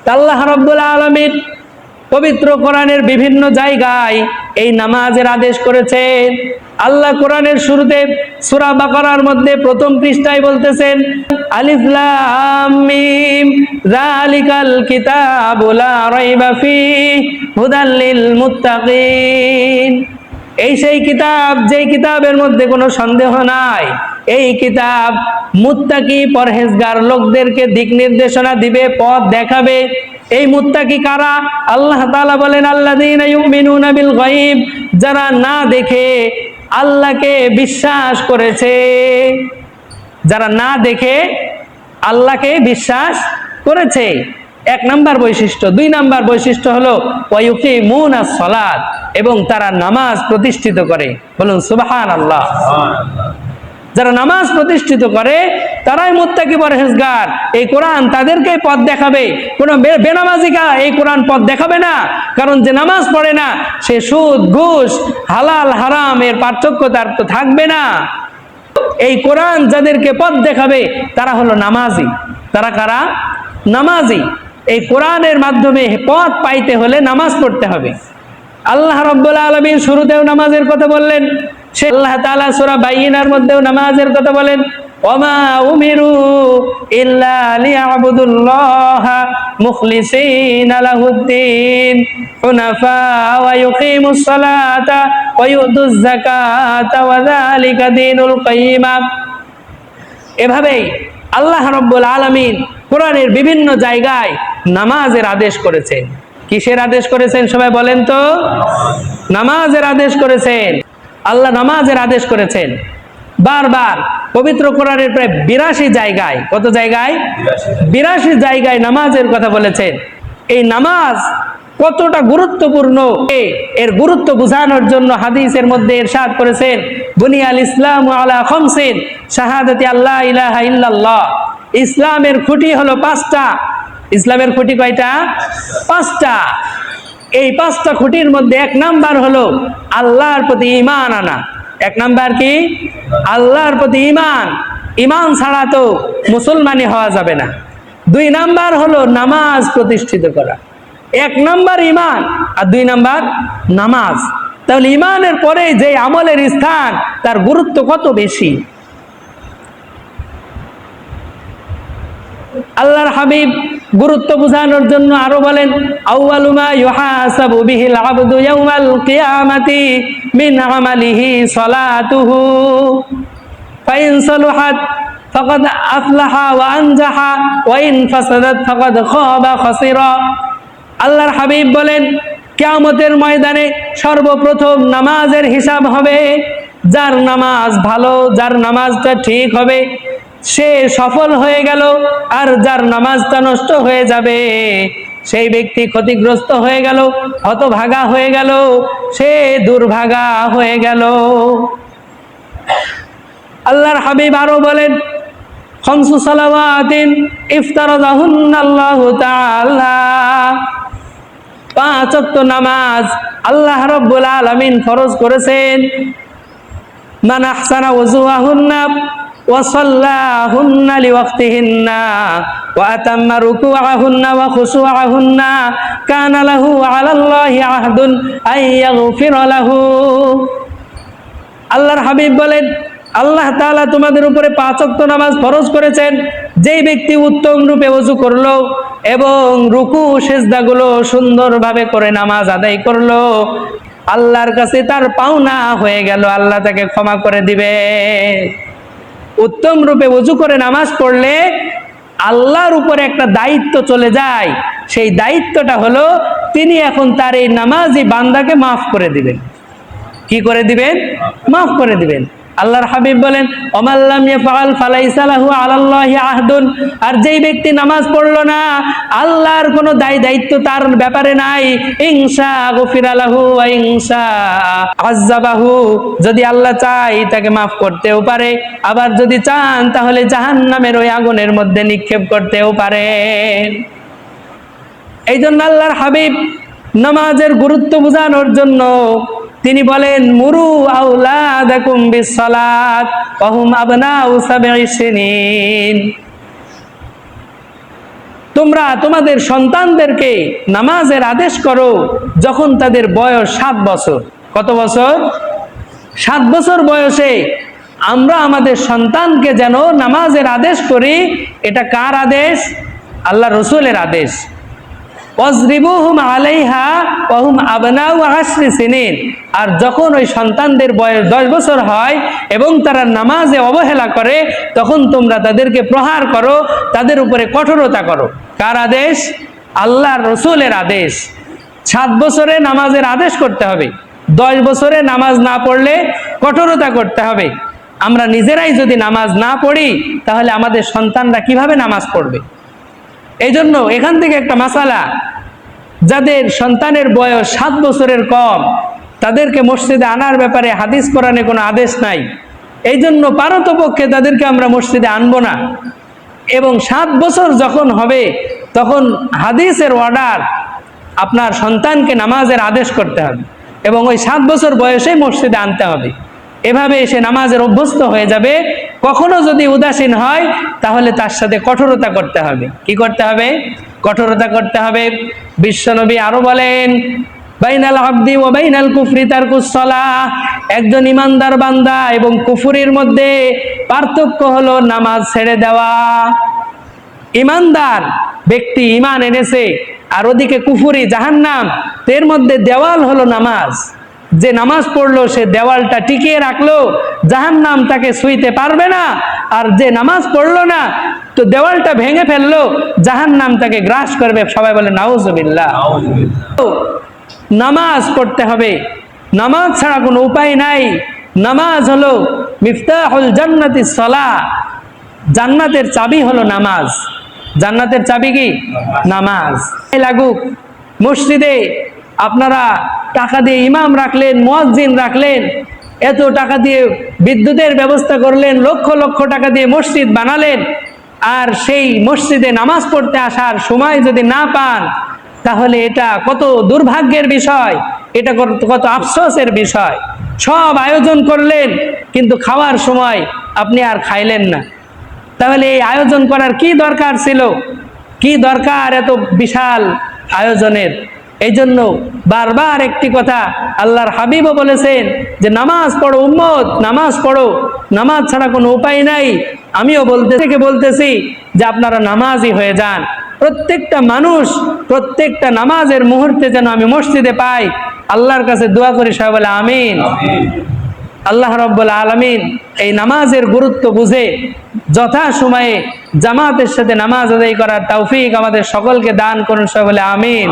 আল্লাহ রাব্বুল আলামিন পবিত্র কোরআনের বিভিন্ন জায়গায় এই নামাজের আদেশ করেছেন। আল্লাহ কোরআনের শুরুতে সূরা বাকারার মধ্যে প্রথম পৃষ্ঠায় বলতেছেন, আলিফ লাম মিম যালিকাল কিতাবু লা রাইবা ফীহি হুদাল লিল মুত্তাকিন। এই সেই কিতাব, যেই কিতাবের মধ্যে কোনো সন্দেহ নাই। এই কিতাব মুত্তাকি পরহেজগার লোকদেরকে দিক নির্দেশনা দিবে, পথ দেখাবে। এই মুত্তাকি কারা? আল্লাহ তাআলা বলেন, আল্লাযীনা ইউমিনুনা বিল গায়ব, যারা না দেখে আল্লাহকে বিশ্বাস করেছে। যারা না দেখে আল্লাহকে বিশ্বাস করেছে, এক নাম্বার বৈশিষ্ট্য। দুই নাম্বার বৈশিষ্ট্য হলো ওয়ায়ুকিমুনাস সালাত, এবং তারা নামাজ প্রতিষ্ঠিত করে। বলুন সুবহানাল্লাহ। যারা নামাজ প্রতিষ্ঠিত করে তারাই মুত্তাকি পরহেজগার। এই কোরআন তাদেরকে পথ দেখাবে। কোনো বেনামাজিকা এই কোরআন পথ দেখাবে না। কারণ যে নামাজ পড়ে না সে সুদ, ঘুষ, হালাল হারাম এর পার্থক্য তার তো থাকবে না। এই কোরআন যাদেরকে পথ দেখাবে তারা হলো নামাজি। তারা কারা? নামাজি। এই কোরআনের মাধ্যমে পথ পাইতে হলে নামাজ পড়তে হবে। আল্লাহ রাব্বুল আলামিন শুরুতেও নামাজের কথা বললেন। সে আল্লাহ তাআলা সূরা বাইয়িনার মধ্যেও নামাজের কথা বলেন, ওয়ামা উমিরু ইল্লা লিয়াবুদুল্লাহা মুখলিসিনা লাহুদ্দিন হুনাফা ওয়া ইউকিমুস সালাতা ওয়া ইউতুজ যাকাতা ওয়া যালিকা দীনুল কাইয়্যিমা। এভাবেই আল্লাহ রাব্বুল আলামিন কোরআনের বিভিন্ন জায়গায় নামাজের আদেশ করেছেন। কিসের আদেশ করেছেন সবাই বলেন তো? নামাজের আদেশ করেছেন। আল্লাহ নামাজের আদেশ করেছেন বারবার পবিত্র কোরআনের প্রায় 82 জায়গায়। কত জায়গায়? 82 জায়গায় নামাজের কথা বলেছেন। এই নামাজ কতটা গুরুত্বপূর্ণ এর গুরুত্ব বোঝানোর জন্য হাদিসের মধ্যে ইরশাদ করেছেন, বুনিয়াল ইসলামু আলা খামসিন শাহাদাতি আল্লা ইলাহা ইল্লাল্লাহ। ইসলামের খুঁটি হলো 5টা। ইসলামের খুঁটি কয়টা? 5টা। এই 5টা খুঁটির মধ্যে 1 নাম্বার হলো আল্লাহর প্রতি ঈমান আনা। 1 নাম্বার কি? আল্লাহর প্রতি ঈমান। ঈমান ছাড়া তো মুসলমানি হওয়া যাবে না। 2 নাম্বার হলো নামাজ প্রতিষ্ঠিত করা। 1 নাম্বার ঈমান আর 2 নাম্বার নামাজ। তাহলে ঈমানের পরে যে আমলের স্থান তার গুরুত্ব কত বেশি। আল্লাহর হাবিব গুরুত্ব বোঝানোর জন্য আরো বলেন, আউয়ালু মা ইউহাসাবু বিহিল আবদু ইয়াউমাল কিয়ামাতি মিন আমালিহি সালাতুহু ফাইন সালাহাত ফাকাদ আফলাহা ওয়া আনজাহা ওয়া ইন ফাসাদাত ফাকাদ খাবা খাসিরা। আল্লাহর হাবিব বলেন, কিয়ামতের ময়দানে সর্বপ্রথম নামাজের হিসাব হবে। যার নামাজ ভালো, যার নামাজটা ঠিক হবে সে সফল হয়ে গেল। আর যার নামাজটা নষ্ট হয়ে যাবে সেই ব্যক্তি ক্ষতিগ্রস্ত হয়ে গেল, হতভাগা হয়ে গেল, সে দুর্ভাগা হয়ে গেল। আল্লাহর হাবিব আরো বলেন, খামসু সালাওয়াতিন ইফতারাদাহুন্নাল্লাহু তাআলা। 5 ওয়াক্ত নামাজ আল্লাহ রাব্বুল আলামিন ফরজ করেছেন। মান আহসানা ওযুহুন্না ওয়া সাল্লাহুন্না লিওয়াক্তিহিন্না ওয়া আতাম্মা রুকুআহুন্না ওয়া খুশুআহুন্না কানা লাহু আলাল্লাহি আহদুন আইয়াগফিরা লাহু। আল্লাহর হাবিব বলেন, আল্লাহ তাআলা তোমাদের উপরে 5 ওয়াক্ত নামাজ ফরজ করেছেন। যেই ব্যক্তি উত্তম রূপে ওযু করলো এবং রুকু সিজদাগুলো সুন্দরভাবে করে নামাজ আদায় করলো, আল্লাহর কাছে তার পাওনা হয়ে গেল, আল্লাহ তাকে ক্ষমা করে দিবে। উত্তম রূপে ওযু করে নামাজ পড়লে আল্লাহর উপরে একটা দায়িত্ব চলে যায়। সেই দায়িত্বটা হলো তিনি এখন তার এই নামাজি বান্দাকে মাফ করে দিবেন। কি করে দিবেন? মাফ করে দিবেন। আল্লাহর হাবিব বলেন, ওমাল্লাম ইয়াফআল ফালাইসা লাহু আলাল্লাহি আহদুন। আর যেই ব্যক্তি নামাজ পড়লো না, আল্লাহর কোনো দায়িত্ব তার ব্যাপারে নাই। ইনশা গফিরা লাহু ওয়া ইনশা আযাবাহু। যদি আল্লাহ চায় তাকে মাফ করতেও পারে, আবার যদি চান তাহলে জাহান্নামের ওই আগুনের মধ্যে নিক্ষেপ করতেও পারেন। এই জন্য আল্লাহর হাবিব নামাজের গুরুত্ব বোঝানোর জন্য তিনি বলেন, মুরু আওলাদাকুম বিসসালাত ওয়া হুম আবনাউ 7 সিনিন। তোমরা তোমাদের সন্তানদেরকে নামাজের আদেশ করো যখন তাদের বয়স 7 বছর। কত বছর? 7 বছর বয়সে আমরা আমাদের সন্তানকে যেন নামাজের আদেশ করি। এটা কার আদেশ? আল্লাহ রসুলের আদেশ। ওয়াজরিবুহুম আলাইহা ওয়া হুম আবনাউ 10 সিনিন। আর যখন ওই সন্তানদের বয়স 10 বছর হয় এবং তারা নামাজে অবহেলা করে, তখন তোমরা তাদেরকে প্রহার করো, তাদের উপরে কঠোরতা করো। কার আদেশ? আল্লাহর রসুলের আদেশ। 7 বছরে নামাজের আদেশ করতে হবে, 10 বছরে নামাজ না পড়লে কঠোরতা করতে হবে। আমরা নিজেরাই যদি নামাজ না পড়ি তাহলে আমাদের সন্তানরা কিভাবে নামাজ পড়বে? এই জন্য এখান থেকে একটা মাসালা, যাদের সন্তানের বয়স 7 বছরের কম তাদেরকে মসজিদে আনার ব্যাপারে হাদিস কোরআনে কোনো আদেশ নাই। এই জন্য পারতপক্ষে তাদেরকে আমরা মসজিদে আনবো না। এবং 7 বছর যখন হবে তখন হাদিসের অর্ডার, আপনার সন্তানকে নামাজের আদেশ করতে হবে এবং ওই 7 বছর বয়সে মসজিদে আনতে হবে। এভাবে এসে নামাজের অভ্যস্ত হয়ে যাবে। কখনো যদি উদাসীন হয় তাহলে তার সাথে কঠোরতা করতে হবে। কি করতে হবে? কঠোরতা করতে হবে। বিশ্বনবী আরো বলেন, বাইনাল আবদি ওয়া বাইনাল কুফরি তারকুস সালাহ। একজন ইমানদার বান্দা এবং কুফরির মধ্যে পার্থক্য হলো নামাজ ছেড়ে দেওয়া। ইমানদার ব্যক্তি ঈমান এনেছে আর ওদিকে কুফরি জাহান্নাম, এর মধ্যে দেওয়াল হলো নামাজ। যে নামাজ পড়লো সে দেওয়ালটা টিকিয়ে রাখলো, জাহান্নাম তাকে ছুঁইতে পারবে না। আর যে নামাজ পড়লো না তো দেওয়ালটা ভেঙে ফেললো, জাহান্নাম তাকে গ্রাস করবে। সবাই বলে নাউজুবিল্লাহ। নামাজ পড়তে হবে, নামাজ ছাড়া কোনো উপায় নাই। নামাজ হলো মিফতাহুল জান্নাতিস সালাহ। জান্নাতের চাবি হলো নামাজ। জান্নাতের চাবি কি? নামাজ। লাগুক মসজিদে আপনারা টাকা দিয়ে ইমাম রাখলেন, মুয়াজ্জিন রাখলেন, এত টাকা দিয়ে বিদ্যুতের ব্যবস্থা করলেন, লক্ষ লক্ষ টাকা দিয়ে মসজিদ বানালেন, আর সেই মসজিদে নামাজ পড়তে আসার সময় যদি না পান তাহলে এটা কত দুর্ভাগ্যের বিষয়, এটা কত আফসোসের বিষয়। সব আয়োজন করলেন কিন্তু খাওয়ার সময় আপনি আর খাইলেন না। তাহলে এই আয়োজন করার কি দরকার ছিল? কি দরকার এত বিশাল আয়োজনের? এই জন্য বারবার একটি কথা আল্লাহর হাবিবও বলেছেন যে নামাজ পড়ো উম্মত, নামাজ পড়ো, নামাজ ছাড়া কোনো উপায় নাই। আমিও বলতেছি যে আপনারা নামাজি হয়ে যান। প্রত্যেকটা মানুষ প্রত্যেকটা নামাজের মুহূর্তে যেন আমি মসজিদে পাই, আল্লাহর কাছে দোয়া করি। সবাই বলে আমিন। আল্লাহ রাব্বুল আলামিন এই নামাজের গুরুত্ব বুঝে যথা সময়ে জামাতের সাথে নামাজ আদায় করার তৌফিক আমাদের সকলকে দান করুন। সবাই বলে আমিন।